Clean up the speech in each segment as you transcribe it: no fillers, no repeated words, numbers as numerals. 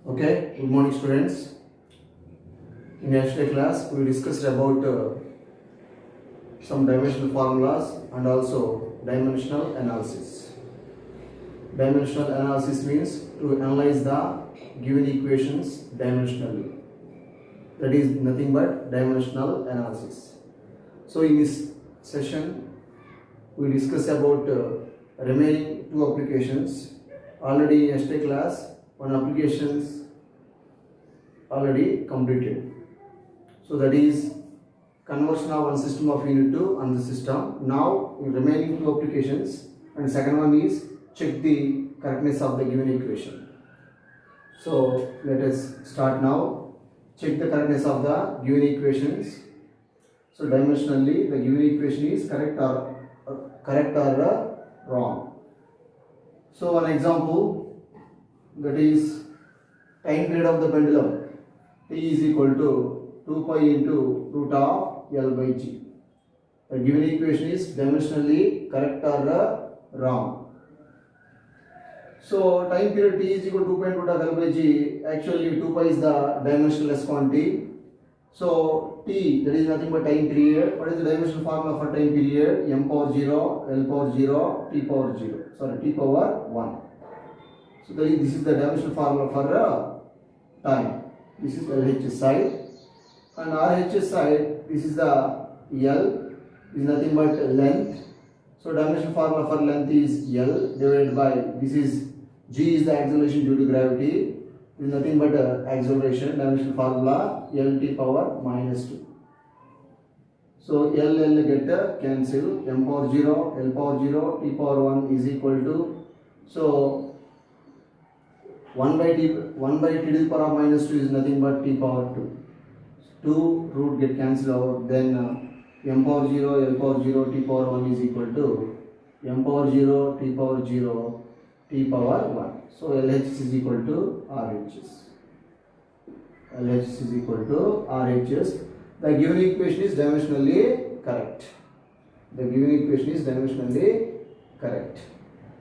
Okay, good morning students. In yesterday class we discussed about some dimensional formulas and also dimensional analysis. Dimensional analysis means to analyze the given equations dimensionally. That is nothing but dimensional analysis. So in this session we discuss about remaining two applications. Already in yesterday class one applications already completed. So that is conversion of one system of unit to another system. Now in remaining two applications, and second one is check the correctness of the given equation. So let us start now. Check the correctness of the given equations. So dimensionally the given equation is correct or wrong. So one example, that is time period of the pendulum t is equal to 2 pi into root of L by G. The given equation is dimensionally correct or wrong. So time period t is equal to 2 pi into root of L by G. Actually 2 pi is the dimensionless quantity. So t, that is nothing but time period. What is the dimensional formula for time period? M power 0, L power 0, t power 0. Sorry, t power 1. So this is the dimensional formula for time. This is LHS side, and RHS side, this is the L, is nothing but length. So dimensional formula for length is L divided by, this is G is the acceleration due to gravity, is nothing but acceleration. Dimensional formula LT power minus 2. So L get cancel, M power 0, L power 0, T power 1 is equal to, so 1 by t to the power of minus 2 is nothing but t power 2. 2 root get cancelled out, then m power 0, L power 0, t power 1 is equal to m power 0, t power 0, t power 1. So LHS is equal to RHS. LHS is equal to RHS. The given equation is dimensionally correct. The given equation is dimensionally correct.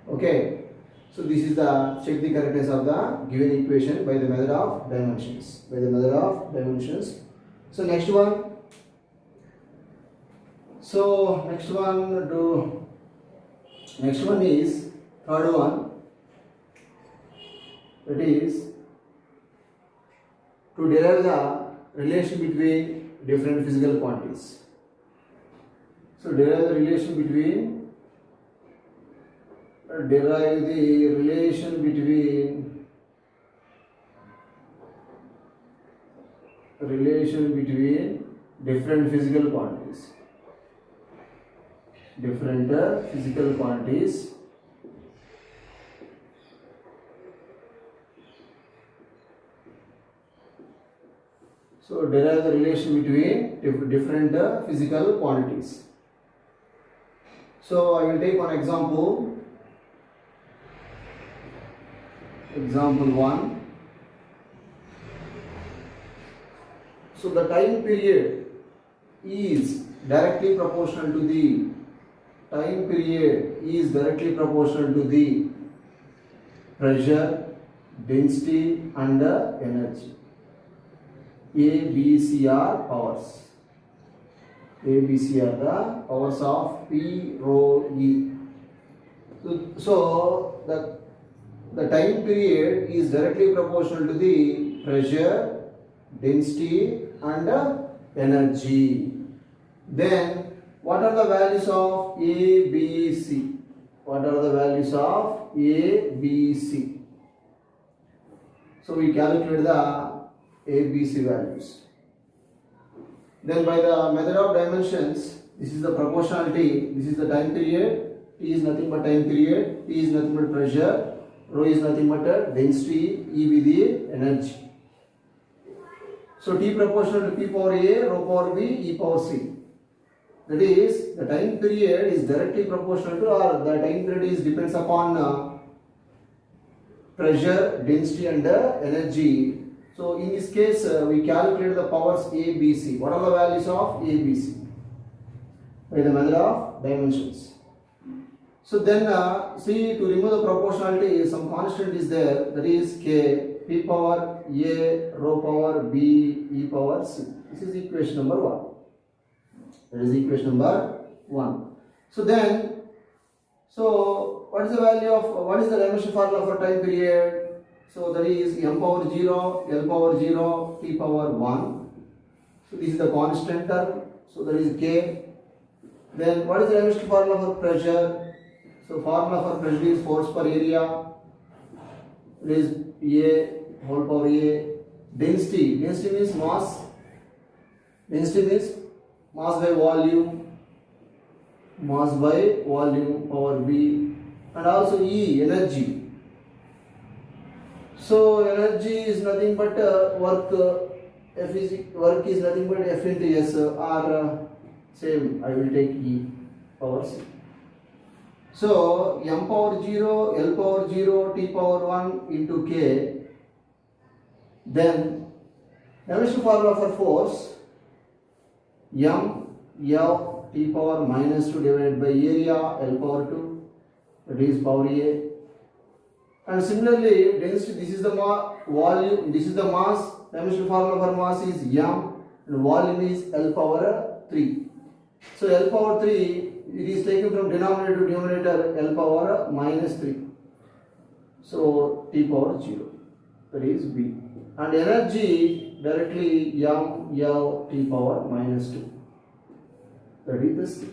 Okay. So this is the check the correctness of the given equation by the method of dimensions. By the method of dimensions. So next one. So next one is third one. That is to derive the relation between different physical quantities. So derive the relation between different physical quantities. Different physical quantities. So derive the relation between different physical quantities. So I will take one example. Example 1. So the time period is directly proportional to the pressure, density and energy. A, B, C are powers. A, B, C are the powers of P, rho, E. So the time period is directly proportional to the pressure, density and energy. Then what are the values of A, B, C? What are the values of A, B, C? So we calculate the A, B, C values. Then by the method of dimensions, this is the proportionality, this is the time period, T is nothing but time period, T is nothing but pressure, rho is nothing but density, E with the energy. So T proportional to P power A, rho power B, E power C. That is, the time period is directly proportional to, or the time period is depends upon pressure, density and energy. So in this case, we calculate the powers A, B, C. What are the values of A, B, C? By the method of dimensions. So then see, to remove the proportionality, some constant is there, that is K. p power a rho power b e power c. This is equation number 1. That is equation number 1. So then, what is the value of, what is the dimension formula for time period? So that is m power 0, l power 0, t power 1. So this is the constant term. So that is k. Then what is the dimension formula for pressure? So formula for pressure is force per area. It is A whole power A. Density. Density means mass. Density means mass by volume. Mass by volume power B. And also E, energy. So energy is nothing but work. Work is nothing but F into S or same. I will take E power C. So m power 0, l power 0, t power 1 into k. Then dimension formula for force, m l t power minus 2 divided by area l power 2, that is power A. And similarly density, this is the volume, this is the mass. Dimension formula for mass is m and volume is l power 3. So l power 3, it is taken from denominator to numerator, l power minus 3. So t power 0, that is B. And energy directly m l t power minus 2, that is the C.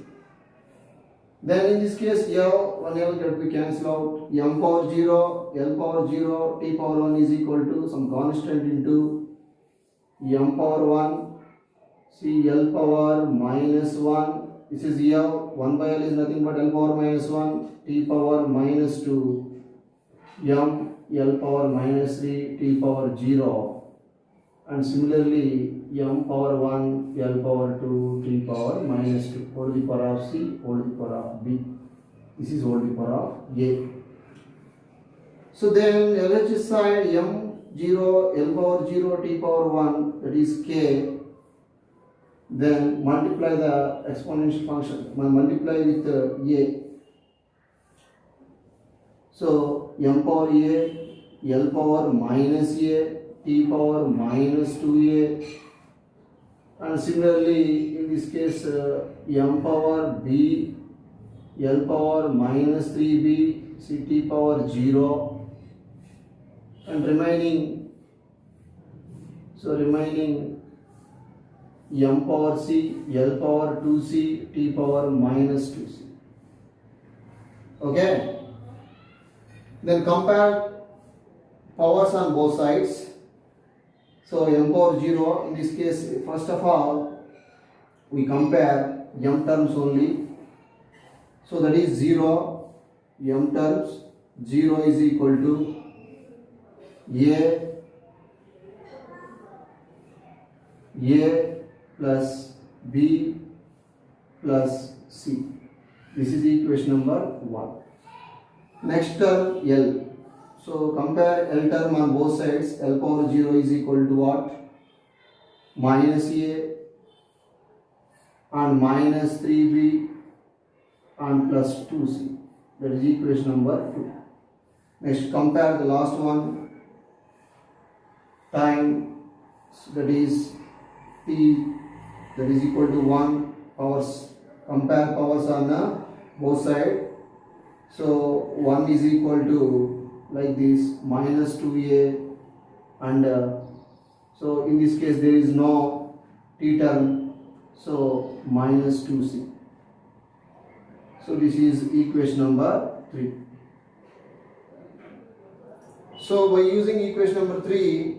Then in this case l, 1 l can be cancelled out. M power 0, l power 0, t power 1 is equal to some constant into m power 1, see l power minus 1. This is L, 1 by L is nothing but L power minus 1, T power minus 2, M, L power minus 3, T power 0. And similarly, M power 1, L power 2, T power minus 2. Whole to the power of C, whole to the power of B. This is whole to the power of A. So then LHS side, M 0, L power 0, T power 1, that is K. Then multiply the exponential function, multiply with A. So m power A, L power minus A, T power minus 2A. And similarly in this case m power B, L power minus 3B, C T power 0. And remaining m power C, L power 2C, T power minus 2C. Okay. Then compare powers on both sides. So m power 0, in this case, first of all, we compare m terms only. So that is 0, m terms, 0 is equal to A plus B plus C. This is equation number 1. Next term L. So compare L term on both sides. L power 0 is equal to what? Minus A and minus 3B and plus 2C. That is equation number 2. Next compare the last one. Time, so that is T, that is equal to 1. Powers, compare powers on both sides. So 1 is equal to like this minus 2A, and so in this case there is no T term, so minus 2C. So this is equation number 3. So by using equation number 3,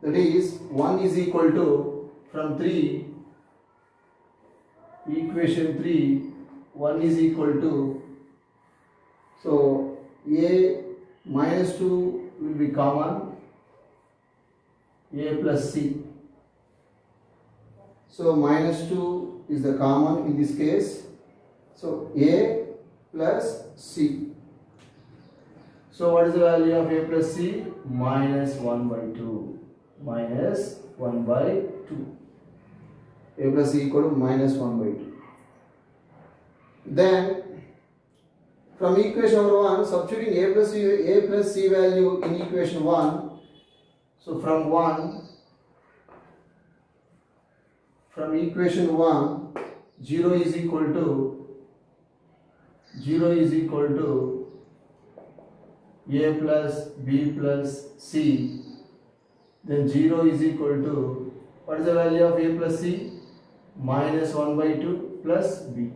that is 1 is equal to, from 3, equation 3, 1 is equal to, so A minus 2 will be common, A plus C. So minus 2 is the common in this case, so A plus C. So what is the value of A plus C? Minus 1 by 2. Minus 1 by 2. A plus C equal to minus 1 by 2. Then from equation number 1, substituting A plus C value in equation 1, So from equation 1, 0 is equal to a plus b plus c. Then 0 is equal to, what is the value of a plus c? Minus 1 by 2 plus b.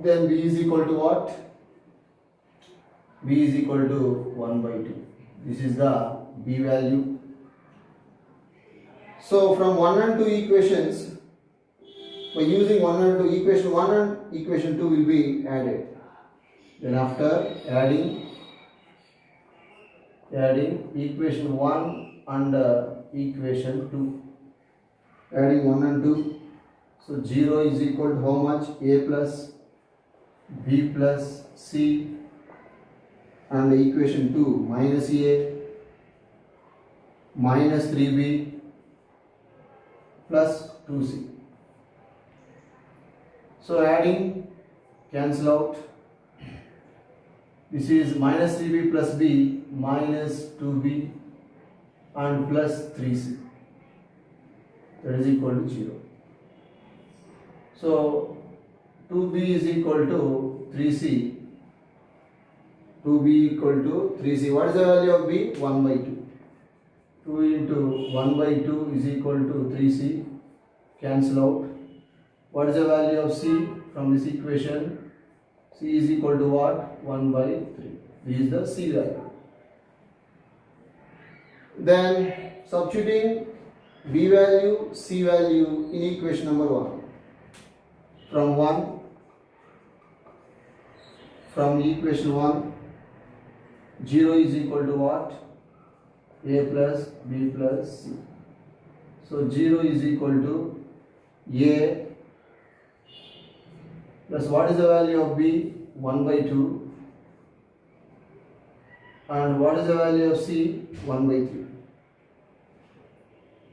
Then b is equal to what? B is equal to 1 by 2. This is the b value. So from 1 and 2 equations, by using 1 and 2, equation 1 and equation 2 will be added. Then after adding equation 1 and equation 2, adding 1 and 2, so 0 is equal to how much? A plus b plus c, and equation 2 minus a minus 3b plus 2c. So adding, cancel out. This is minus 3b plus b minus 2b and plus 3c. That is equal to 0. So 2b is equal to 3c. 2b equal to 3c. What is the value of b? 1 by 2. 2 into 1 by 2 is equal to 3c. Cancel out. What is the value of c from this equation? C is equal to what? 1 by 3. This is the c value. Then substituting b value, c value in equation number 1. From equation 1, 0 is equal to what? A plus b plus c. So 0 is equal to a plus what is the value of b? 1 by 2. And what is the value of c? 1 by 3.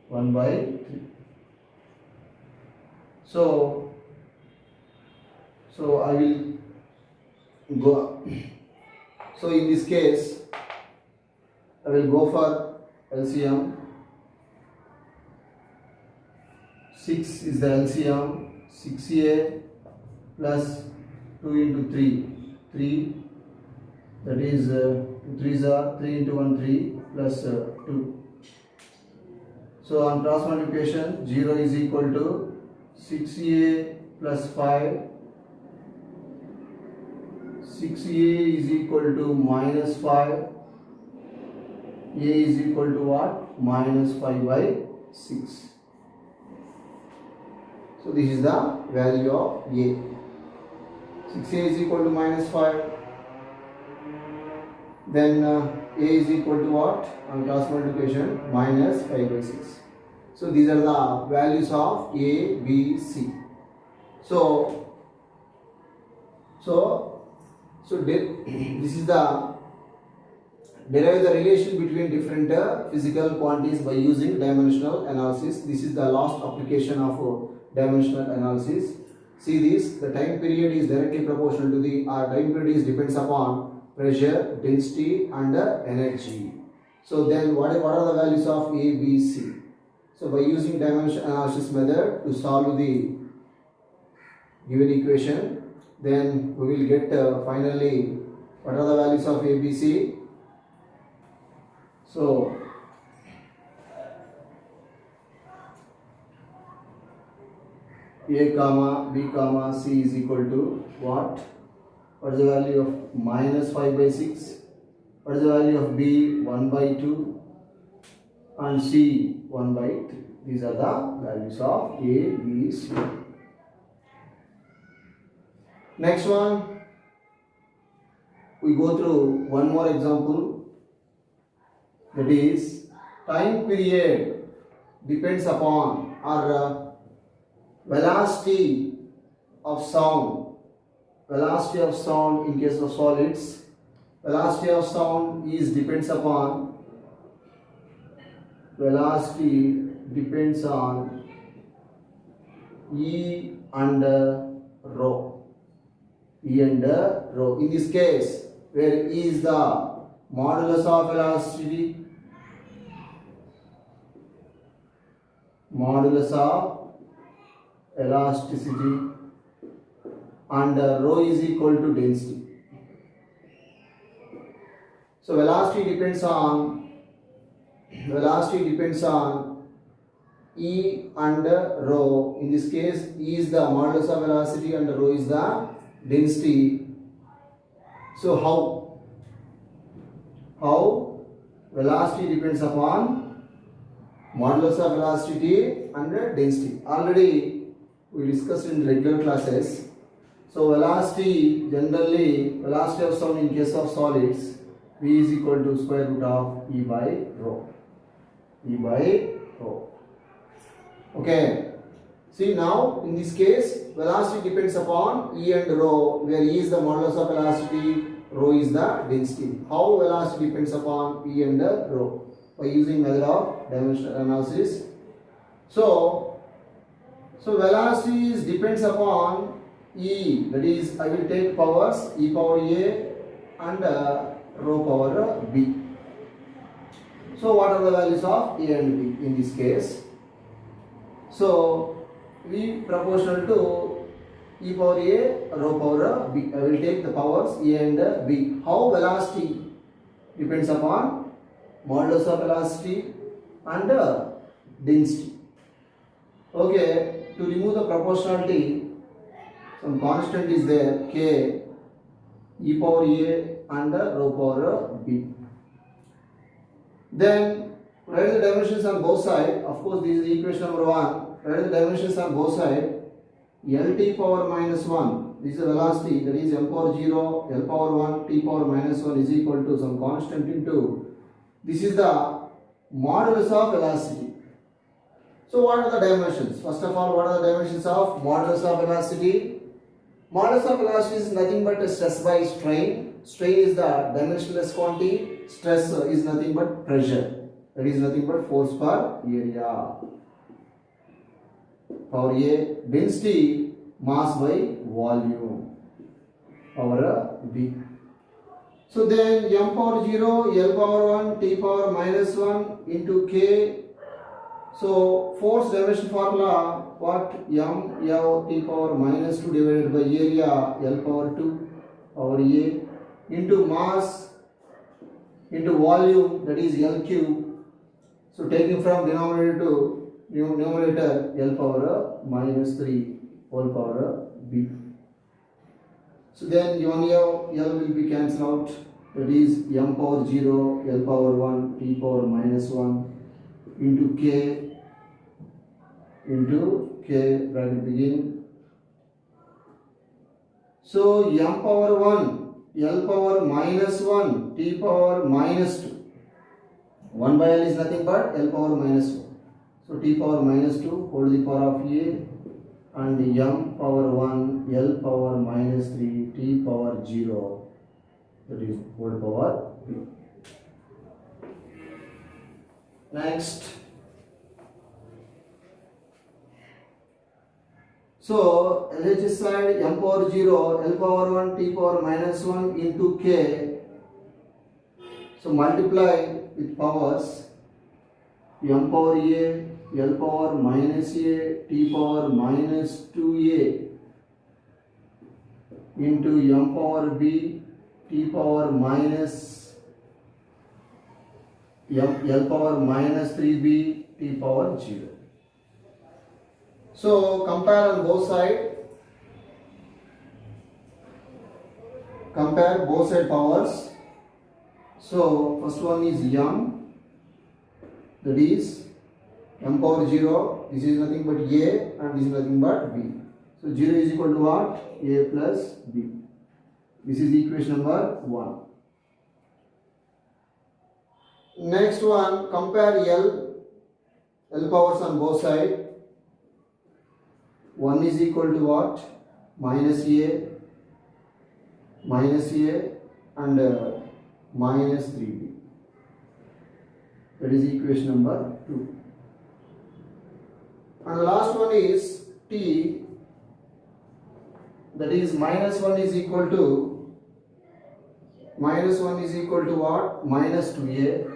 1 by 3. So I will go. So in this case, I will go for LCM. 6 is the LCM. 6a plus 2 into 3, that is 2 3s are 3 into 1 3 plus 2. So on cross multiplication, 0 is equal to 6a plus 5. 6a is equal to minus 5. A is equal to what? Minus 5 by 6. So this is the value of a. 6a is equal to minus 5. Then a is equal to what? On cross multiplication, minus 5 by 6. So these are the values of a, b, c. So this is the derive the relation between different physical quantities by using dimensional analysis. This is the last application of dimensional analysis. See this, the time period is directly proportional to the time period depends upon pressure, density and energy. So then what are the values of A, B, C? So by using dimensional analysis method to solve the given equation, then we will get finally what are the values of A, B, C. So A comma B comma C is equal to what? What is the value of minus 5 by 6? What is the value of B? 1 by 2 and C 1 by 3. These are the values of A, B, C. Next one, we go through one more example, that is time period depends upon or velocity of sound. Velocity of sound in case of solids, velocity of sound depends upon velocity depends on E and rho. E and rho. In this case, where E is the modulus of velocity modulus of elasticity, and rho is equal to density. So velocity depends on E and rho. In this case, E is the modulus of velocity and rho is the density. So how velocity depends upon modulus of velocity and density. Already we discussed in regular classes. So velocity, generally velocity of sound in case of solids, V is equal to square root of E by rho. Okay. See, now in this case velocity depends upon E and rho, where E is the modulus of velocity, rho is the density. How velocity depends upon E and rho? By using method of dimensional analysis. So velocity depends upon E, that is I will take powers E power A and rho power B. So what are the values of A and B in this case? So V proportional to E power A, rho power B. I will take the powers A and B. How velocity depends upon modulus of velocity and density. Okay, to remove the proportionality, some constant is there, K, E power A and rho power B. Then write the dimensions on both sides. Of course, this is equation number 1. Write the dimensions on both sides. Lt power minus 1, this is the velocity, that is m power 0, L power 1, T power minus 1 is equal to some constant into, this is the modulus of velocity. So what are the dimensions? First of all, what are the dimensions of modulus of velocity? Modulus of velocity is nothing but a stress by strain. Strain is the dimensionless quantity. Stress is nothing but pressure. That is nothing but force per area. Power A, density, mass by volume. Power B. So then m power 0, L power 1, T power minus 1 into K. So force dimension formula, what? M L T power minus 2 divided by area L power 2 power A into mass into volume, that is L cube. So taking from denominator to numerator, L power minus 3 whole power B. So then L will be cancelled out, that is m power 0, L power 1, T power minus 1 into K bracket begin. So m power 1, L power minus 1, T power minus 2. 1 by L is nothing but L power minus 1. So T power minus 2 whole to the power of A, and m power 1, L power minus 3, T power 0, that is whole power B. Next. So LHS side m power 0, L power 1, T power minus 1 into K. So multiply with powers m power A, L power minus A, T power minus 2A into m power B, T power minus L power minus 3B, T power 0. So compare on both sides. Compare both side powers. So first one is m, that is m power 0. This is nothing but A and this is nothing but B. So 0 is equal to what? A plus B. This is equation number 1. Next one, compare L powers on both sides. 1 is equal to what? Minus A and minus 3B. That is equation number 2. And the last one is T, that is minus 1 is equal to what? Minus 2A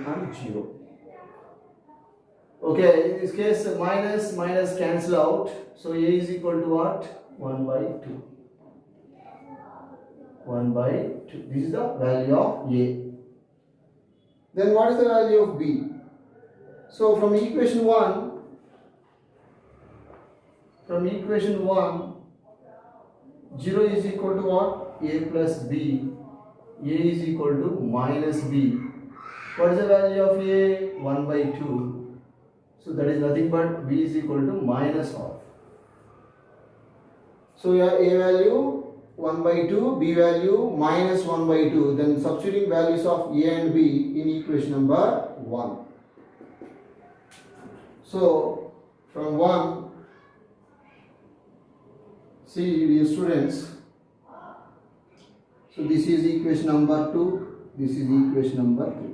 and 0. Okay, in this case minus minus cancel out. So a is equal to what? 1 by 2. 1 by 2. This is the value of a. Then what is the value of b? So from equation 1, from equation 1, 0 is equal to what? A plus b. A is equal to minus b. What is the value of a? 1 by 2. So that is nothing but b is equal to minus half. So a value 1 by 2, b value minus 1 by 2. Then substituting values of a and b in equation number 1. So from 1, see dear students, so this is equation number 2, this is equation number 3.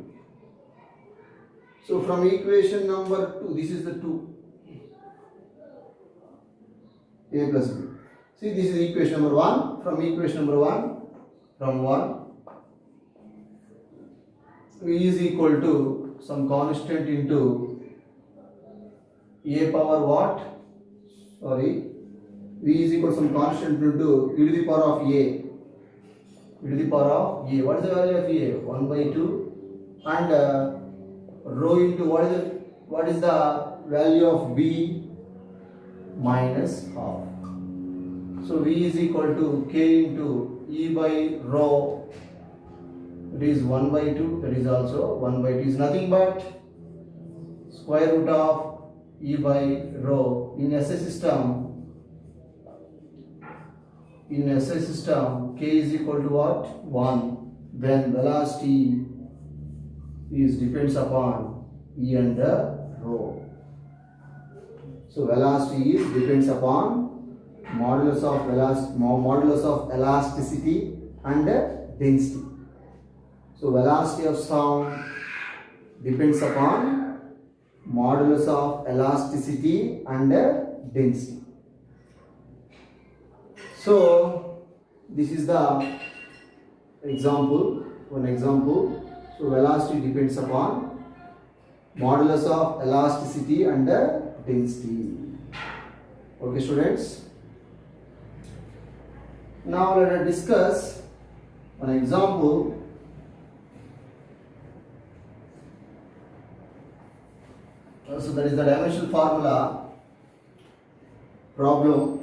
So from equation number 2, this is the 2, a plus b. See, this is equation number 1. From equation number 1, from 1, v is equal to some constant into a power what? Sorry, v is equal to some constant into e to the power of a. E to the power of a. What is the value of a? 1 by 2. And rho into what is the value of b? Minus half. So v is equal to k into e by rho. It is 1 by 2. That is also 1 by 2 is nothing but square root of e by rho. In SI system, k is equal to what? 1. Then velocity is depends upon e and rho. So velocity is depends upon modulus of elasticity and density. So velocity of sound depends upon modulus of elasticity and density. So this is the example, one example. So velocity depends upon modulus of elasticity and density. Okay, students. Now let us discuss an example. So that is the dimensional formula problem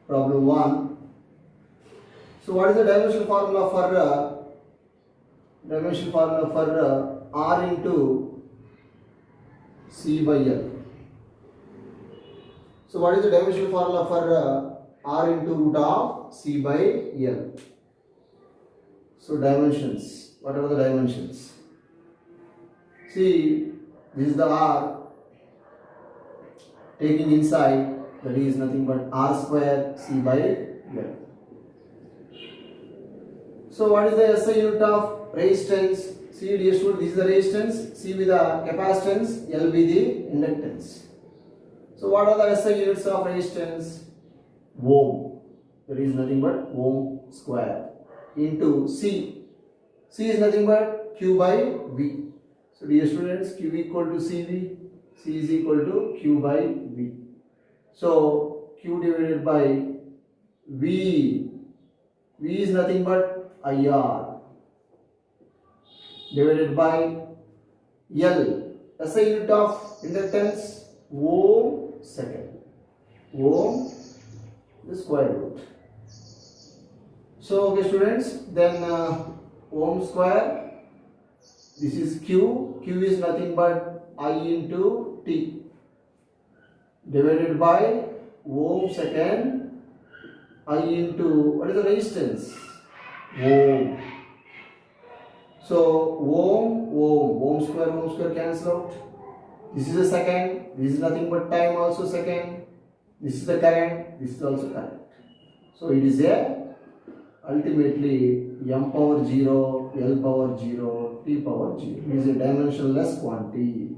1. So what is the dimensional formula for r into c by l? So what is the dimensional formula for r into root of c by l? So dimensions, what are the dimensions? See, this is the r taking inside, that is nothing but r square c by l. So what is the SI unit of resistance? See dear student, this is the resistance, C with the capacitance, L with the inductance. So what are the SI units of resistance? Ohm. That is nothing but ohm square into C. C is nothing but Q by V. So dear students, Q equal to CV, C is equal to Q by V. So Q divided by V. V is nothing but IR divided by L. SI unit of inductance, ohm second. Ohm the square root. So okay students, then ohm square, this is Q. Q is nothing but I into T divided by ohm second I into, what is the resistance? Ohm. So ohm square cancel out. This is a second, this is nothing but time also second. This is the current, this is also current. So it is a ultimately m power 0, L power 0, T power 0. It is a dimensionless quantity.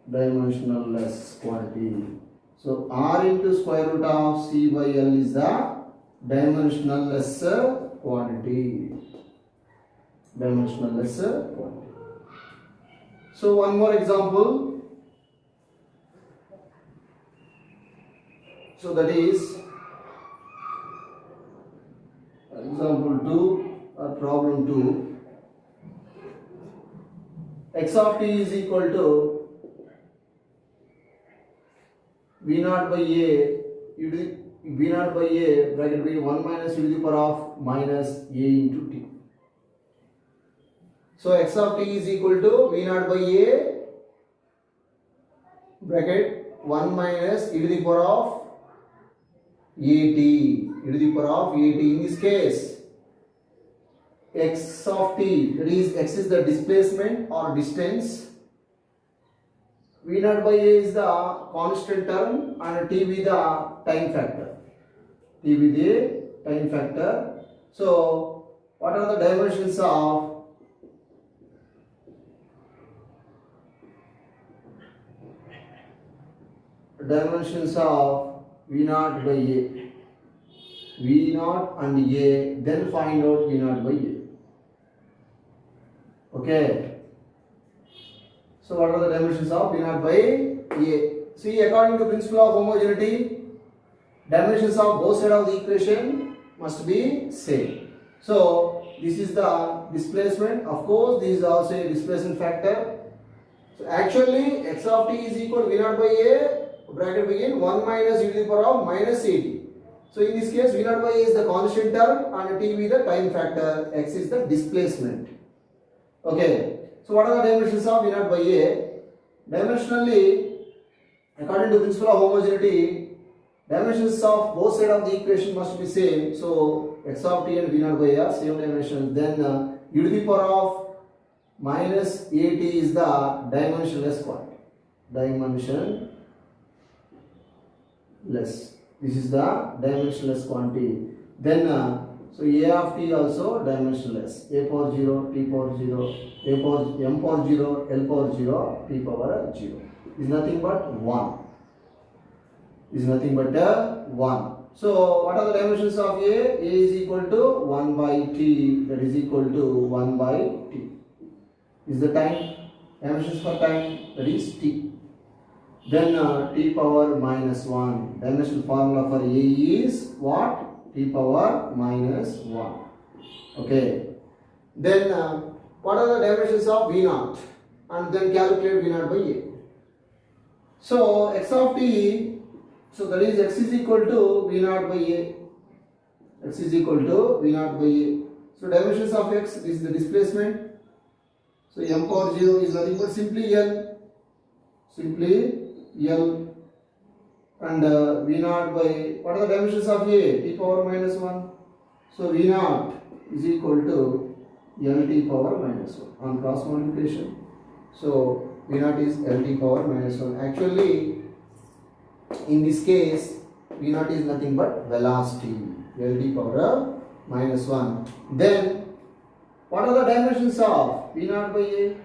Dimensionless quantity. So R into square root of C by L is the dimensionless quantity. dimensionless quantity. So one more example. So that is example 2 or problem 2. X of t is equal to v naught by a v naught by a bracket b 1 minus e to the power of minus a into t. So x of t is equal to v naught by a bracket 1 minus e to the power of e to the power of at. In this case, x of t, that is x is the displacement or distance, v naught by a is the constant term and t with the time factor. T with the time factor. So what are the dimensions of v naught by a? V naught and a, then find out v naught by a. Okay. So what are the dimensions of v naught by a? See, according to principle of homogeneity, dimensions of both sides of the equation must be same. So this is the displacement. Of course, this is also a displacement factor. So actually, x of t is equal to v naught by a bracket begin 1 minus e to the power of minus at. So in this case, v naught by a is the constant term and t with the time factor. X is the displacement. Okay. So what are the dimensions of v naught by a? Dimensionally, according to principle of homogeneity, dimensions of both sides of the equation must be same. So x of t and v naught by a are same dimensions. Then e to the power of minus at is the dimensionless quantity. Dimensionless. This is the dimensionless quantity. Then so a of t also dimensionless. A power 0, t power 0, a power m power 0, l power 0, t power 0. Is nothing but 1. Is nothing but 1. So what are the dimensions of a? A is equal to 1 by t, that is equal to 1 by t. Is the time, dimensions for time, that is t. Then t power minus 1. Dimensional formula for a is what? T power minus 1. Okay. Then what are the dimensions of v naught? And then calculate v naught by a. So x of t, so that is x is equal to v naught by a. X is equal to v naught by a. So dimensions of x, this is the displacement. So m power 0 is nothing but simply L. Simply L. And v naught by, what are the dimensions of a? T power minus 1. So v naught is equal to L t power minus 1 on cross multiplication. So v naught is L t power minus 1. Actually, in this case, v naught is nothing but velocity. L t power minus 1. Then, what are the dimensions of v naught by a?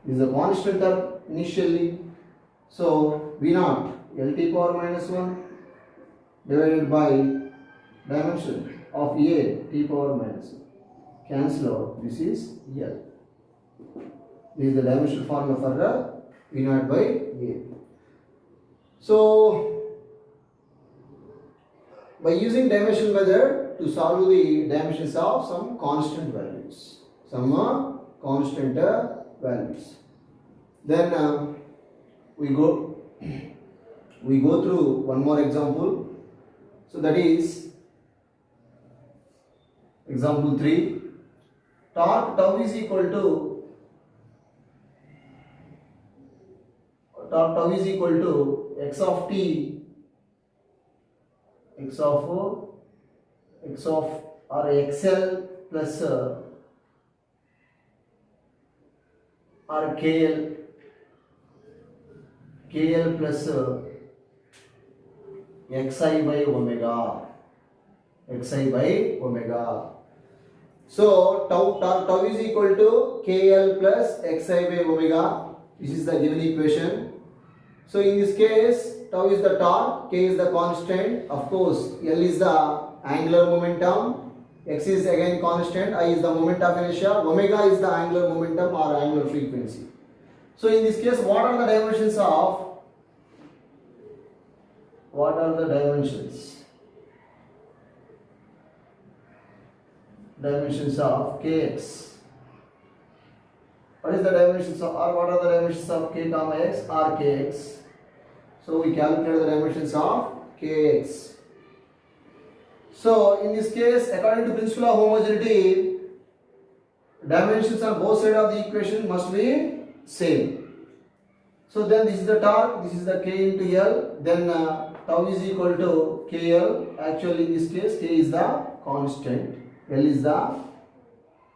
This is a constant term initially. So v naught L t power minus 1 divided by dimension of a t power minus 1. Cancel out. This is L. This is the dimensional formula for v naught by a. So by using dimension method to solve the dimensions of some constant values. Some constant values. Then we go through one more example. So that is example 3. Torque tau is equal to x of t, x of or xl plus or kl plus xi by omega. So tau is equal to kl plus xi by omega. This is the given equation. So in this case, tau is the torque, k is the constant. Of course, L is the angular momentum, X is again constant, I is the moment of inertia, omega is the angular momentum or angular frequency. So in this case, what are the dimensions of kx? What is the dimensions of, or what are the dimensions of k comma x or kx? So we calculate the dimensions of kx. So in this case, according to principle of homogeneity, dimensions on both sides of the equation must be same. So then this is the torque, this is the k into L, then tau is equal to KL. Actually in this case, k is the constant, L is the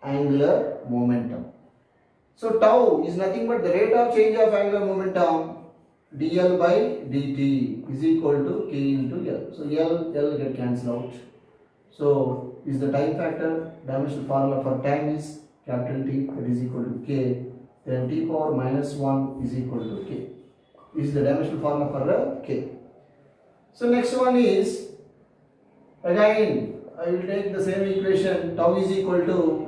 angular momentum. So tau is nothing but the rate of change of angular momentum, dl by dt is equal to k into L. So L get cancelled out. So is the time factor, dimensional formula for time is capital T, that is equal to k, then t power minus 1 is equal to k. This is the dimensional formula for k. So next one is, again I will take the same equation, tau is equal to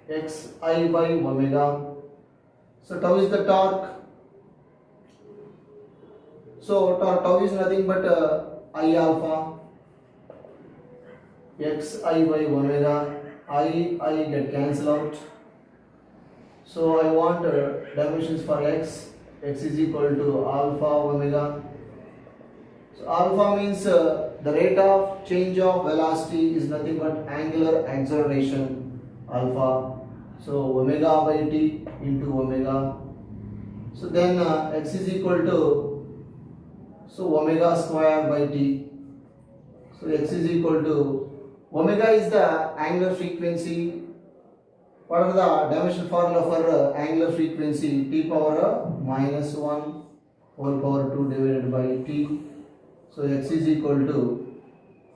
xi by omega. So tau is the torque. So tau is nothing but I alpha, xi by omega, I get cancelled out. So I want dimensions for x is equal to alpha omega. So alpha means the rate of change of velocity is nothing but angular acceleration, alpha. So omega by t into omega. So then x is equal to, so omega square by t. So x is equal to, omega is the angular frequency. What are the dimensional formula for angular frequency? T power minus 1 whole power 2 divided by t. So x is equal to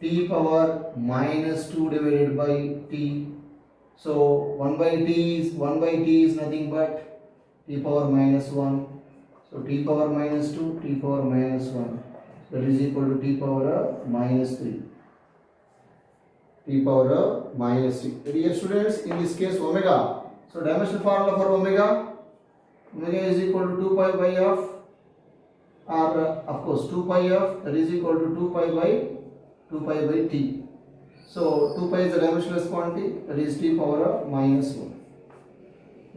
t power minus 2 divided by t. So 1 by t is nothing but t power minus 1. So t power minus 2, t power minus 1. That is equal to t power minus 3. T power minus 3. Dear students, in this case omega. So dimensional formula for omega. Omega is equal to 2 pi by f, or of course 2 pi f, that is equal to 2 pi by t. So 2 pi is the dimensionless quantity, that is t power minus 1.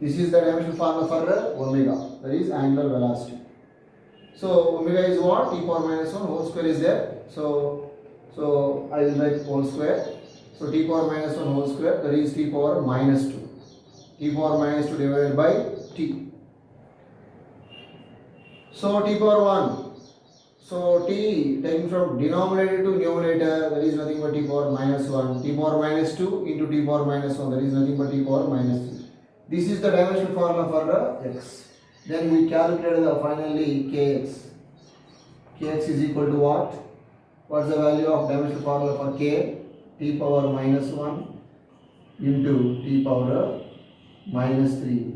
This is the dimensional formula for omega, that is angular velocity. So omega is what? T power minus 1 whole square is there. So I will write whole square. So t power minus 1 whole square, that is t power minus 2. T power minus 2 divided by t. So t power 1. So t taken from denominator to numerator, that is nothing but t power minus 1. T power minus 2 into t power minus 1, that is nothing but t power minus 3. This is the dimensional formula for x. Then we calculate the finally kx. Kx is equal to what? What is the value of dimensional formula for k? T power minus 1 into t power minus 3,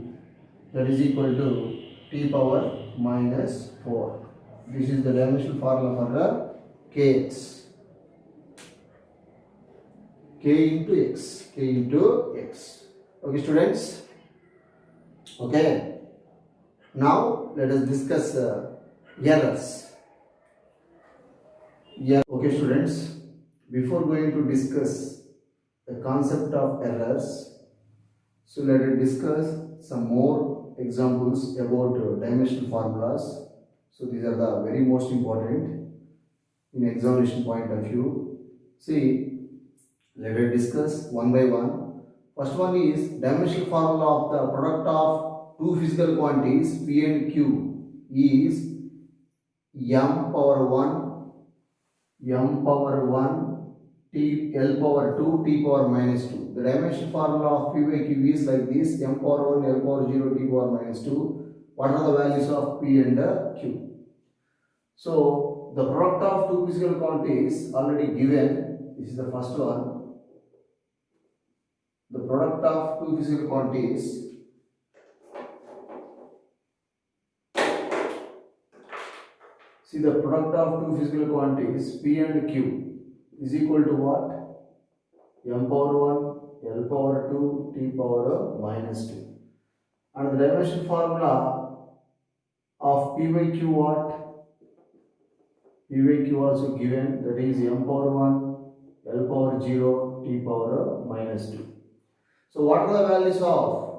that is equal to t power minus 4. This is the dimensional formula for kx. K into x. K into x. Okay, students? Okay. Now let us discuss errors. Yeah. Okay, students. Before going to discuss the concept of errors, so let us discuss some more examples about dimensional formulas. So these are the very most important in examination point of view. See, let us discuss one by one. First one is dimensional formula of the product of two physical quantities P and Q is m power 1 T L power 2 T power minus 2. The dimensional formula of P by Q is like this: m power 1 L power 0 T power minus 2. What are the values of P and Q? So the product of two physical quantities already given. This is the first one. The product of two physical quantities see the product of two physical quantities P and Q is equal to what? m power 1 L power 2 T power minus 2. And the dimension formula of P by Q what? P by Q also given, that is m power 1 L power 0 T power minus 2. So what are the values of,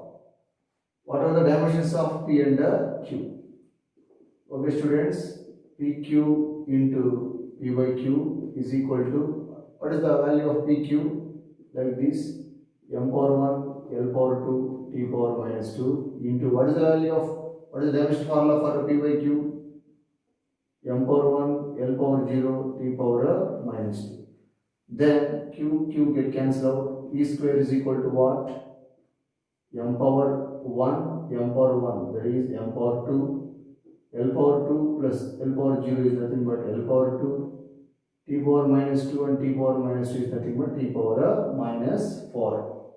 what are the dimensions of P and Q? Okay students, PQ into P by Q is equal to, what is the value of PQ? Like this, m power 1 L power 2 T power minus 2 into, what is the value of, what is the dimension formula for P by Q? M power 1 L power 0 T power minus 2. Then Q get cancelled out. P square is equal to what? M power 1 M power 1, that is m power 2 L power 2 plus L power 0 is nothing but L power 2, T power minus 2 and T power minus 2 is nothing but T power minus 4.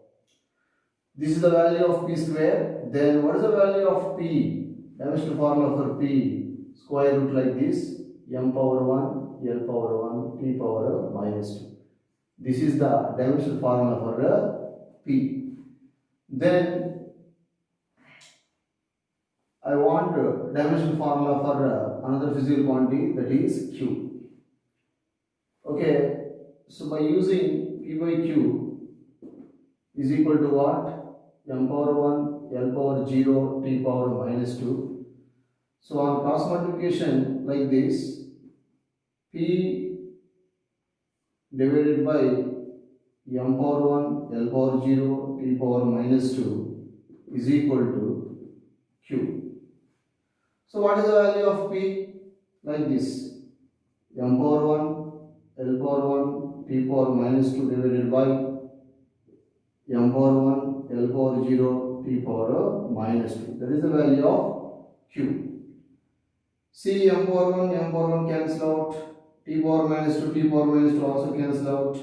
This is the value of P square. Then what is the value of P? Dimensional formula for P, square root like this, m power 1 L power 1 T power minus 2. This is the dimensional formula for P. Then I want dimensional formula for another physical quantity, that is Q. Okay, so by using P by Q is equal to what? M power 1 L power 0 T power minus 2. So on cross multiplication like this, P divided by m power 1 L power 0 T power minus 2 is equal to Q. So what is the value of P? Like this, m power 1 L power 1 T power minus 2 divided by m power 1 L power 0 T power minus 2. That is the value of Q. See, m power 1 cancel out, T power minus 2 T power minus 2 also cancel out.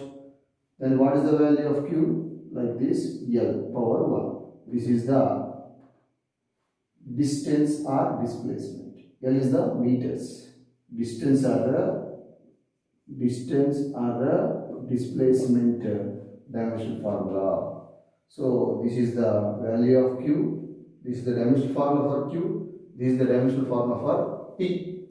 Then what is the value of Q? Like this, L power 1. This is the distance or displacement. L is the meters. Distance or the displacement dimension formula. So this is the value of Q. This is the dimension formula for Q. This is the dimension formula for T.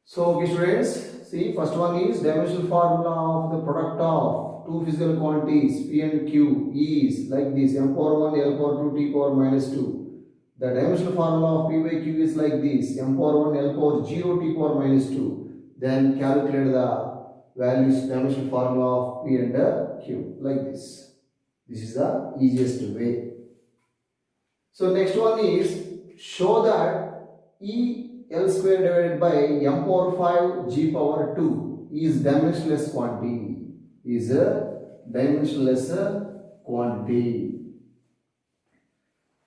So okay students, see, first one is dimensional formula of the product of two physical quantities P and Q is like this, m power 1 L power 2 T power minus 2. The dimensional formula of P by Q is like this, m power 1 L power 0 T power minus 2. Then calculate the values, dimensional formula of P and Q like this. This is the easiest way. So next one is, show that E L square divided by m power 5 G power 2 is dimensionless quantity. Is a dimensionless quantity.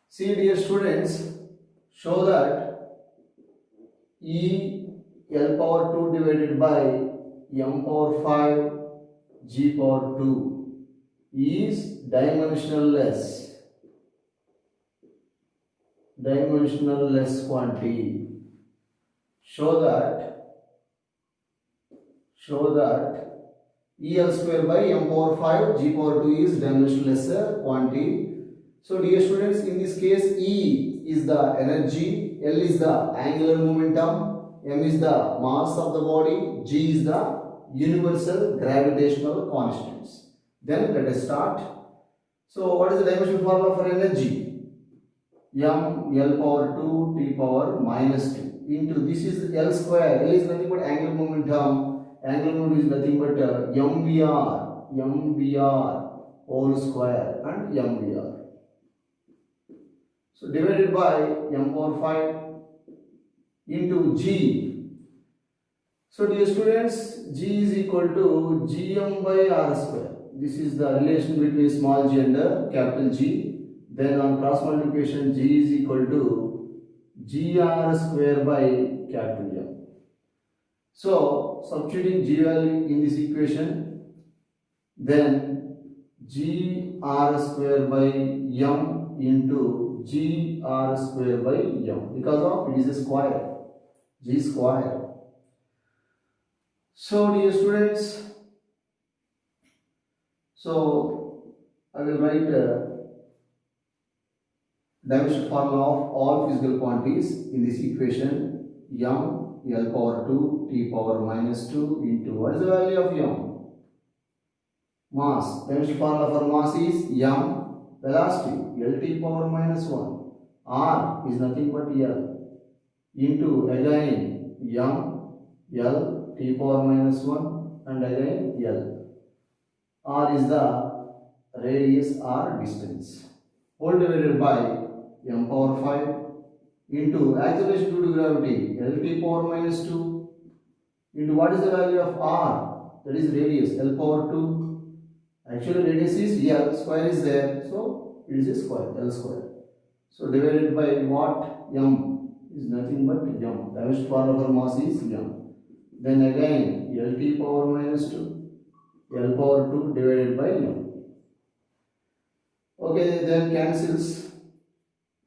See dear students, show that E L power 2 divided by m power 5 G power 2 is dimensionless quantity. Show that E L square by m power 5 G power 2 is dimensionless quantity. So dear students, in this case E is the energy, L is the angular momentum, m is the mass of the body, G is the universal gravitational constants. Then let us start. So what is the dimensional formula for energy? M L power 2 T power minus 2 into, this is L square. L is nothing but angular momentum. Angular momentum is nothing but mvr whole square and mvr. So divided by m power 5 into G. So dear students, G is equal to Gm by R square. This is the relation between small g and capital G. Then on cross multiplication, G is equal to GR square by capital M. So substituting G value in this equation, then GR square by M into GR square by M, because of it is a square, G square. So dear students, So I will write dimensional formula of all physical quantities in this equation. M L power 2 T power minus 2 into what is the value of M? Mass. Dimensional formula for mass is M. Velocity L T power minus 1. R is nothing but L into again M L T power minus 1 and again L. R is the radius or distance. Whole divided by M power 5 into acceleration due to gravity L T power minus 2 into what is the value of R? That is radius L power 2. Actually radius is L, square is there, so it is a square, L square. So divided by what? M is nothing but M. Dimensional formula for mass is M. Then again L T power minus 2, L power 2 divided by M. Okay, then cancels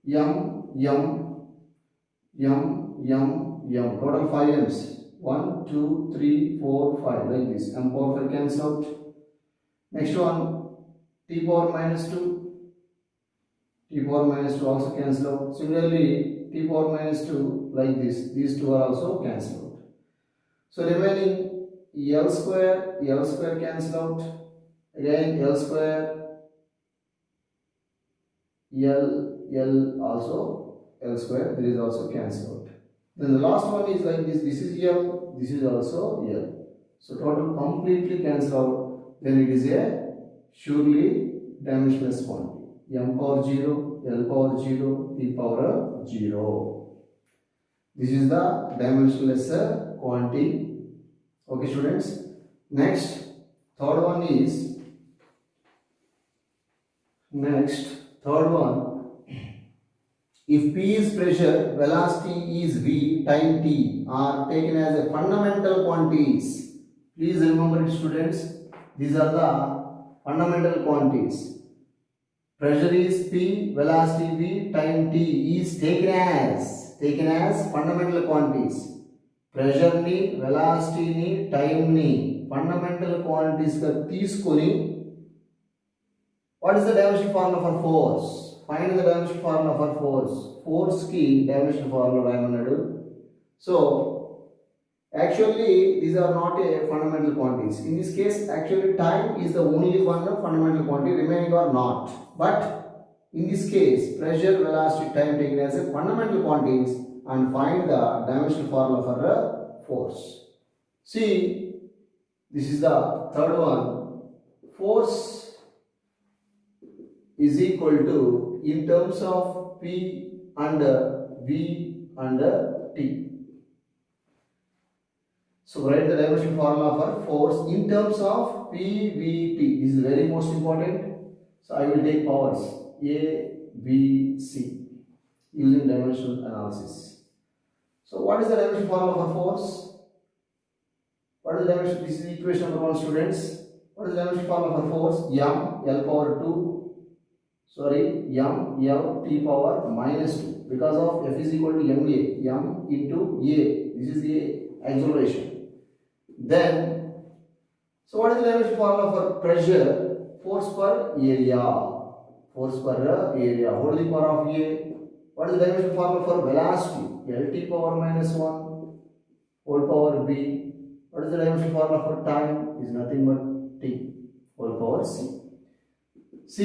M, M, M, M, M. Total 5 M's. 1, 2, 3, 4, 5 like this. M power 5 cancels out. Next one, T power minus 2. T power minus 2 also cancel out. Similarly, T power minus 2 like this. These two are also cancelled out. So remaining L square cancel out. Again L square, L also L square, there is also cancel out. Then the last one is like this. This is L, this is also L. So total completely cancel out. Then it is a surely dimensionless quantity. M power 0, L power 0, T power 0. This is the dimensionless quantity. Okay students. Next, third one. If P is pressure, velocity is V, time T are taken as a fundamental quantities. Please remember it students. These are the fundamental quantities. Pressure is P, velocity V, time T is taken as fundamental quantities. Pressure ni, velocity ni, time ni fundamental quantities ka teeskoni. What is the dimensional formula for force? Find the dimensional formula for force. Force ki dimensional formula rayamanadu. So actually, these are not a fundamental quantities. In this case, actually time is the only one fundamental quantity, remaining are not. But in this case, pressure, velocity, time taken as a fundamental quantities and find the dimensional formula for a force. See, this is the third one. Force is equal to in terms of P and V and T. So write the dimensional formula for force in terms of PVT. This is very most important. So I will take powers A, B, C using dimensional analysis. So what is the dimensional formula for force? What is the dimension? This is equation number 1 students. What is the dimensional formula for force? M L power 2. M L T power minus 2. Because of F is equal to MA. M into A. This is the acceleration. Then, so what is the dimensional formula for pressure? Force per area. Force per area. Whole the power of A. What is the dimensional formula for velocity? L T power minus 1. Whole power B. What is the dimensional formula for time? Is nothing but T. Whole power C. C,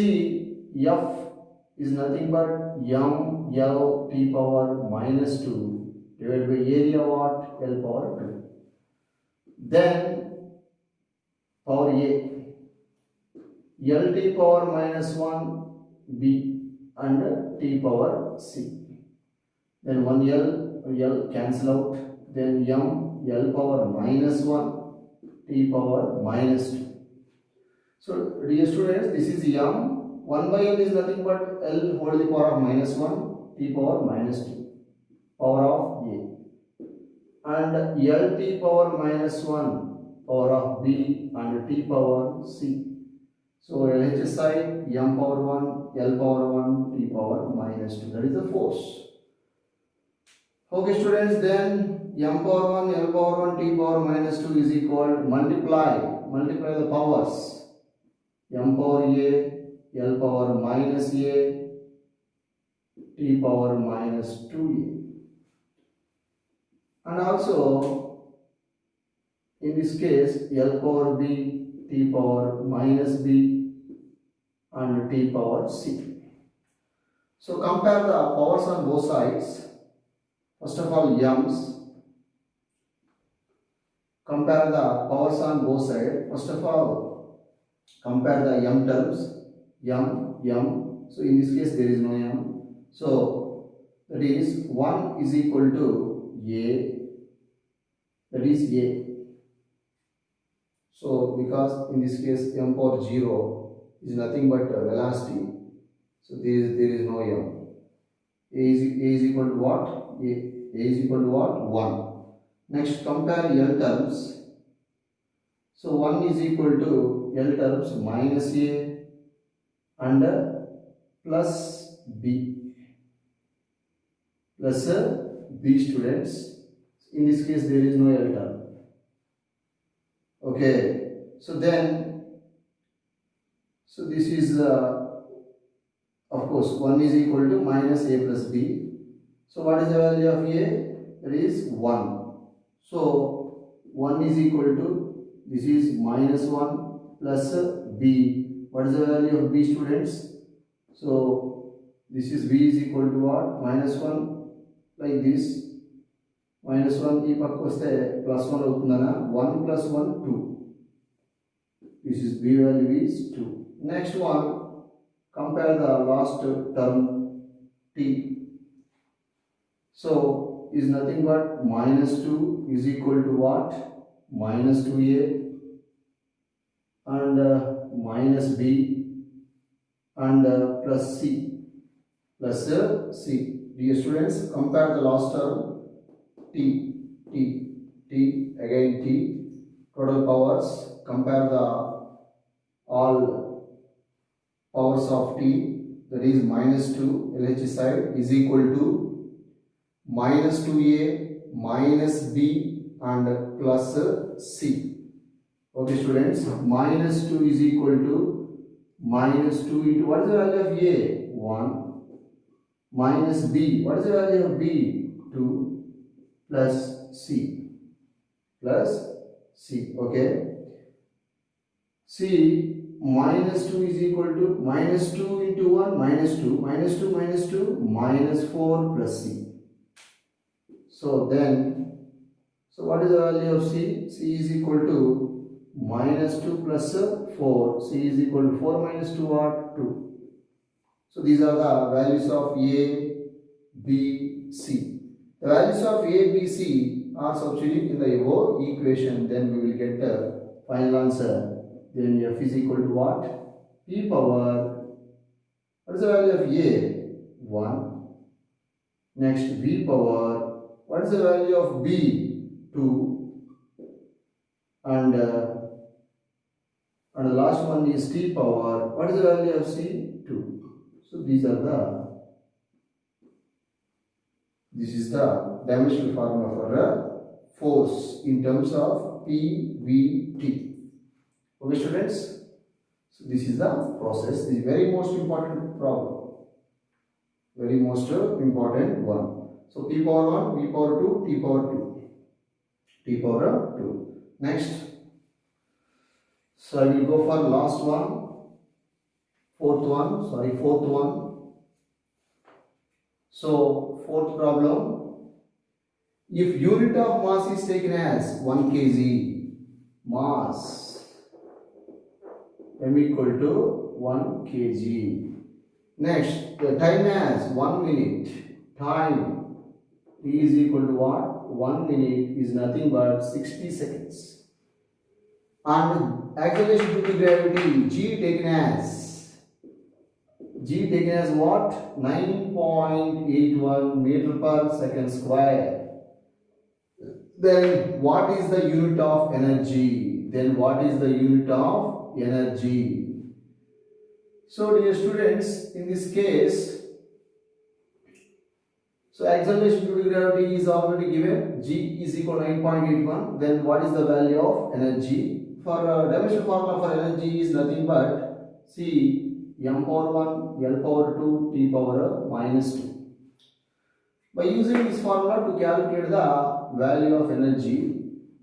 F is nothing but M L T power minus 2 divided by area what? L power 2. Then power A, L T power minus 1 B and T power C. Then 1 L cancel out. Then M L power minus 1 T power minus 2. So dear students, this is M. 1 by L is nothing but L whole the power of minus 1 T power minus 2 power of A. And L T power minus 1 power of B and T power C. So LHS side M power 1, L power 1, T power minus 2. That is the force. Okay students, then M power 1, L power 1, T power minus 2 is equal, multiply the powers. m power a, l power minus a, t power minus 2a. And also in this case l power b, t power minus b, and t power c. So compare the powers on both sides. First of all, m's. Compare the powers on both sides. First of all, compare the m terms. M. So in this case there is no m. So that is 1 is equal to a. That is a. So because in this case m power 0 is nothing but velocity. So there is no m. A is equal to what? A is equal to what? 1. Next, compare L terms. So 1 is equal to L terms minus A and plus B. Plus B students. In this case, there is no L term. Okay. So this is of course 1 is equal to minus A plus B. So what is the value of A? That is 1. So 1 is equal to, this is minus 1 plus B. What is the value of B students? So this is B is equal to what? Minus 1, like this. Minus 1 ఈ పక్క వస్తే plus 1 అవుతుందనా? 1 plus 1 2. This is B value is 2. Next one, compare the last term T. So is nothing but minus 2 is equal to what? Minus 2a and minus b and plus c. Plus c. Dear students, compare the last term t again t. Total powers, compare the all powers of t, that is minus 2 LH side is equal to minus 2a minus b and plus c. Okay students, minus 2 is equal to minus 2 into, what is the value of a? 1. Minus b, what is the value of b? 2 plus c. Plus c. Okay. C minus 2 is equal to minus 2 into 1 minus 2 minus 2 minus 2 minus 4 plus c. So what is the value of C? C is equal to minus 2 plus 4. C is equal to 4 minus 2 what? 2. So these are the values of A, B, C. The values of A, B, C are substituted in the above equation. Then we will get the final answer. Then F is equal to what? P power. What is the value of A? 1. Next, V power. What is the value of B? 2. And the last one is T power. What is the value of C? 2. So this is the dimensional formula for force in terms of PVT. Okay students, so this is the process. This is very most important problem, very most important one. So P power 1, P power 2, T power 2, T power 2. Next, so I will go for last one, fourth one. So fourth problem, if unit of mass is taken as 1 kg, mass m equal to 1 kg. Next, the time as 1 minute. Time t is equal to what? 1 minute is nothing but 60 seconds. And acceleration due to gravity g taken as what? 9.81 meter per second square. Then what is the unit of energy? So dear students, in this case, so acceleration due to gravity is already given. G is equal to 9.81. Then what is the value of energy? For dimensional formula for energy is nothing but see m power 1, L power 2, T power minus 2. By using this formula to calculate the value of energy,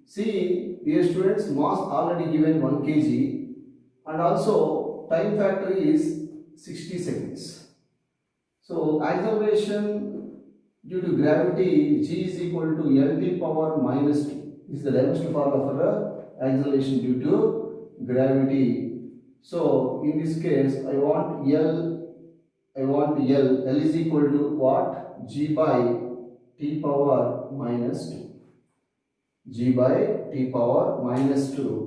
see, dear students, mass already given 1 kg and also time factor is 60 seconds. So acceleration due to gravity G is equal to LT power minus 2. This is the dimensional formula for acceleration due to gravity. So in this case, I want L is equal to what? G by T power minus 2. G by T power minus 2.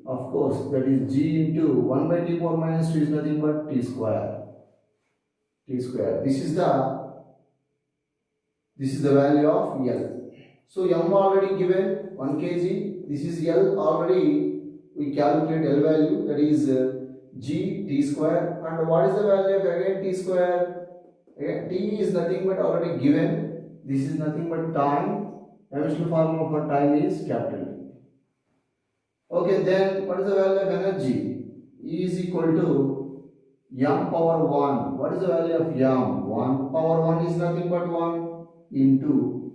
Of course, that is G into 1 by T power minus 2 is nothing but T square. T square. This is the value of L. So M already given 1 kg. This is L already. We calculate L value, that is G T square. And what is the value of again T square? Again, T is nothing but already given. This is nothing but time. Dimensional formula for time is capital T. Okay, then what is the value of energy? E is equal to m power 1. What is the value of m? 1 power 1 is nothing but 1 into.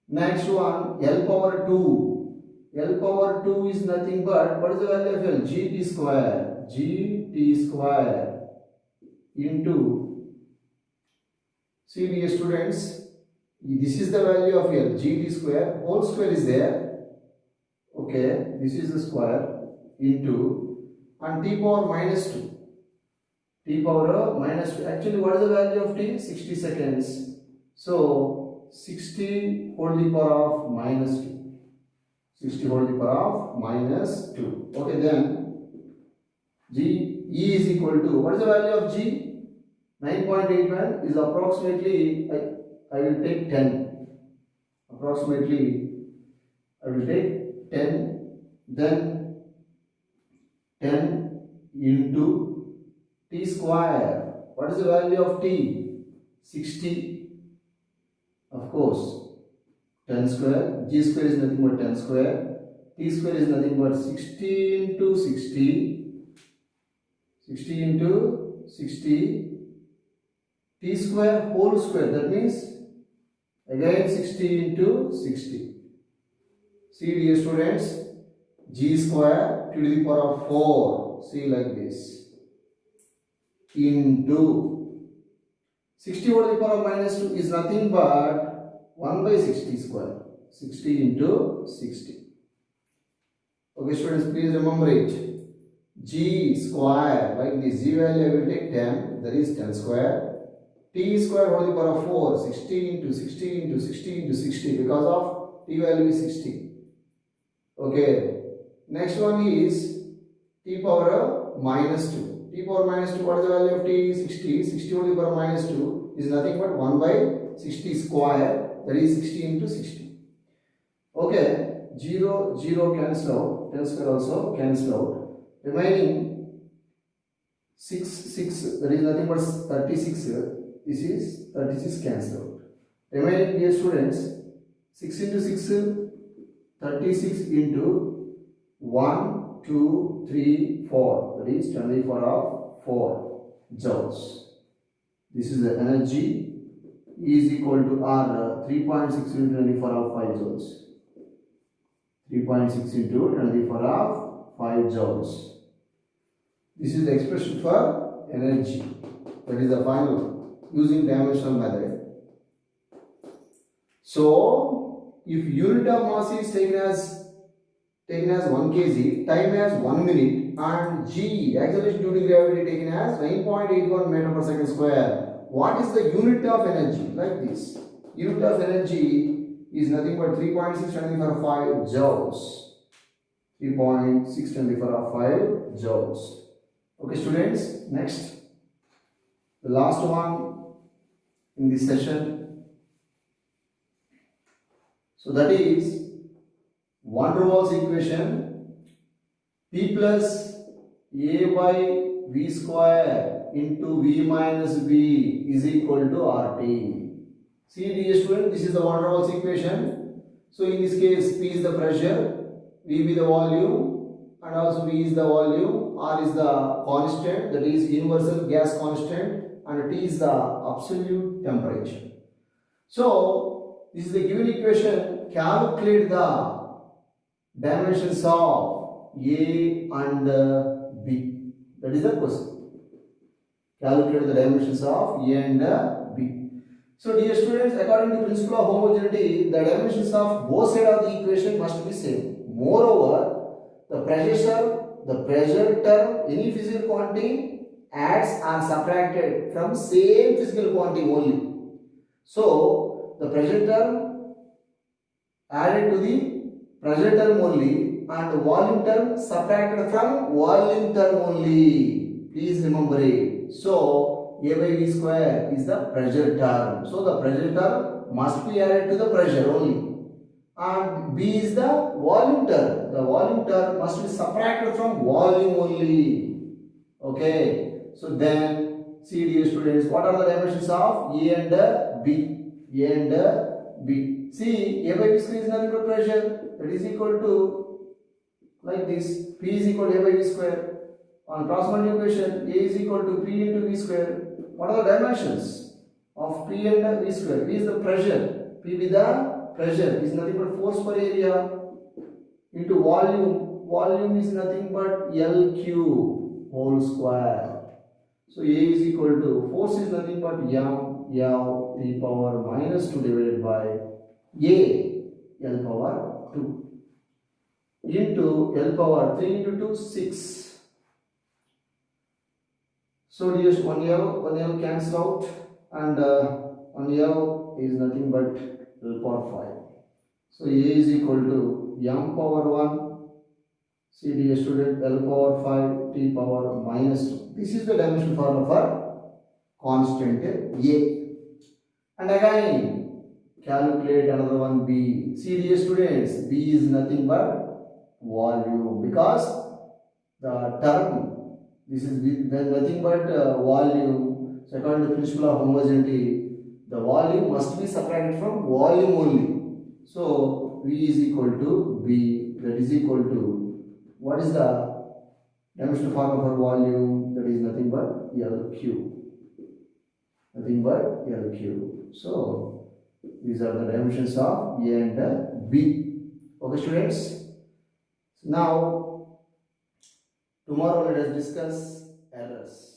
Next one, L power 2. L power 2 is nothing but, what is the value of L? Gt square. Gt square into. See, dear students, this is the value of L. Gt square. Whole square is there. Okay, this is the square into, and T power minus 2. T power minus 2. Actually, what is the value of T? 60 seconds. So, 60 whole to the power of minus 2. 60 whole to the power of minus 2. Okay, then E is equal to, what is the value of G? 9.81 is approximately, I will take 10. Approximately, I will take 10. Then 10 into T square. What is the value of T? 60. Of course, 10 square. G square is nothing but 10 square. T square is nothing but 60 into 60. 60 into 60. T square whole square. That means again 60 into 60. See, dear students, G square to the power of 4. See, like this. Into 60 over the power of minus 2 is nothing but 1 by 60 square. 60 into 60. Okay, students, please remember it. G square, like this. G value I will take 10. That is 10 square. T square over the power of 4. 60 into 60 into 60 into 60. Because of T value is 60. Okay. Next one is T power minus 2. T power minus 2, what is the value of T? 60. 60 over the power minus 2 is nothing but 1 by 60 square. That is 60 into 60. Okay. 0, 0 cancel out. 10 square also cancel out. Remaining 6, 6. That is nothing but 36. This is 36 cancel out. Remaining, dear students, 6 into 6, 36 into 1, 2, 3, 4. That is 10 to the power of 4 joules. This is the energy. E is equal to R 3.6 into 10 to the power of 5 joules. 3.6 into 10 to the power of 5 joules. This is the expression for energy. That is the final using dimensional method. So, if unit of mass is taken as 1 kg, time as 1 minute, and G, acceleration due to gravity, taken as 9.81 meter per second square, what is the unit of energy? Like this. Unit of energy is nothing but 3.6 10 to the power of 5 joules. 3.6 10 to the power of 5 joules. Okay, students, next, the last one in this session. So that is Wonderballs equation. P plus A by V square into V minus V is equal to RT. See, dear student, this is the Wonderballs equation. So in this case, P is the pressure, V be the volume, and also V is the volume, R is the constant, that is universal gas constant, and T is the absolute temperature. So this is the given equation. Calculate the dimensions of A and B. That is the question. Calculate the dimensions of A and B. So dear students, according to principle of homogeneity, the dimensions of both sides of the equation must be same. Moreover, the pressure term, any physical quantity adds or subtracted from same physical quantity only. So the pressure term added to the pressure term only and the volume term subtracted from volume term only. Please remember it. So A by V square is the pressure term. So the pressure term must be added to the pressure only. And B is the volume term. The volume term must be subtracted from volume only. Okay. So then, see dear students, what are the dimensions of A and B? A and B. See, A by B square is nothing but pressure. That is equal to, like this, P is equal to A by V square. On cross multiplication, A is equal to P into V square. What are the dimensions of P and V square? P is the pressure. P with the pressure is nothing but force per area into volume. Volume is nothing but LQ whole square. So A is equal to, force is nothing but M L e power minus 2 divided by A L power 2 into L power 3 into 2, 6. So dear, one L cancel out, and one L is nothing but L power 5. So A is equal to M power 1, see dear student, L power 5, T power minus 2. This is the dimension formula for constant A. And again, calculate another one B. See dear students, B is nothing but volume, because the term, this is nothing but volume. So according to principle of homogeneity, the volume must be subtracted from volume only. So V is equal to B, that is equal to, what is the dimensional formula for volume? That is nothing but LQ. Nothing but LQ. So these are the dimensions of A and B. Okay students. Now tomorrow let us discuss errors.